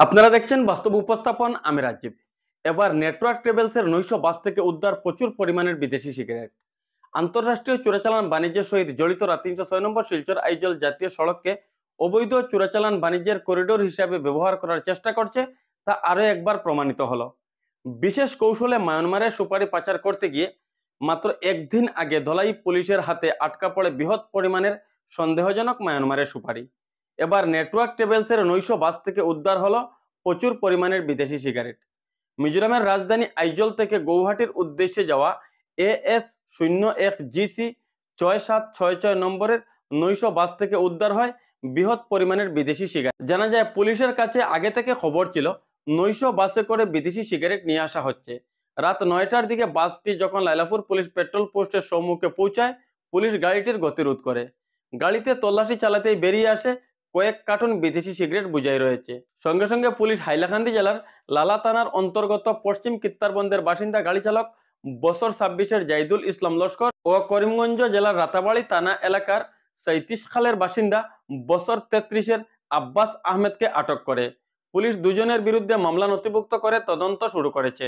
আপনারা দেখছেন বাস্তব উপস্থাপন, আমি রাজীব। এবার নেটওয়ার্ক ট্রাভেলসের 900 বাস থেকে উদ্ধার প্রচুর পরিমাণের বিদেশি সিগারেট। আন্তঃরাষ্ট্রীয় চোরাচালান বাণিজ্যের সহিত জড়িতরা 306 নম্বর শিলচর আইজল জাতীয় সড়ককে অবৈধ চোরাচালান বাণিজ্যের করিডোর হিসাবে ব্যবহার করার চেষ্টা করছে, তা আরো একবার প্রমাণিত হলো। বিশেষ কৌশলে মায়ানমারের সুপারি পাচার করতে গিয়ে মাত্র একদিন আগে ধলাই পুলিশের হাতে আটকা পড়ে বৃহৎ পরিমাণের সন্দেহজনক মায়ানমারের সুপারি। এবার নেটওয়ার্ক ট্রাভেলসের 900 বাস থেকে উদ্ধার হলো প্রচুর পরিমাণের বিদেশি সিগারেট। মিজোরামের রাজধানী আইজল থেকে গৌহাটির উদ্দেশ্যে যাওয়া AS01GC 6766 নম্বরের 900 বাস থেকে উদ্ধার হয় বৃহৎ পরিমাণের বিদেশি সিগারেট। জানা যায় পুলিশের কাছে আগে থেকে খবর ছিল 900 বাসে করে বিদেশি সিগারেট নিয়ে আসা হচ্ছে। রাত 9টার দিকে বাসটি যখন লাইলাপুর পুলিশ পেট্রোল পোস্টের সম্মুখে পৌঁছায়, পুলিশ গাড়িটির গতিরোধ করে। গাড়িতে তল্লাশি চালাতেই বেরিয়ে আসে কয়েক কার্টন বিদেশি সিগারেট বোঝাই রয়েছে। সঙ্গে সঙ্গে পুলিশ হাইলাকান্দি জেলার লালা থানার অন্তর্গত পশ্চিম কিত্তারবন্দের বাসিন্দা গাড়ি চালক বছর 26-এর জাইদুল ইসলাম লস্কর ও করিমগঞ্জ জেলার রাতাবাড়ি থানা এলাকার 37 খালের বাসিন্দা বছর 33-এর আব্বাস আহমেদকে আটক করে। পুলিশ দুজনের বিরুদ্ধে মামলা নথিভুক্ত করে তদন্ত শুরু করেছে।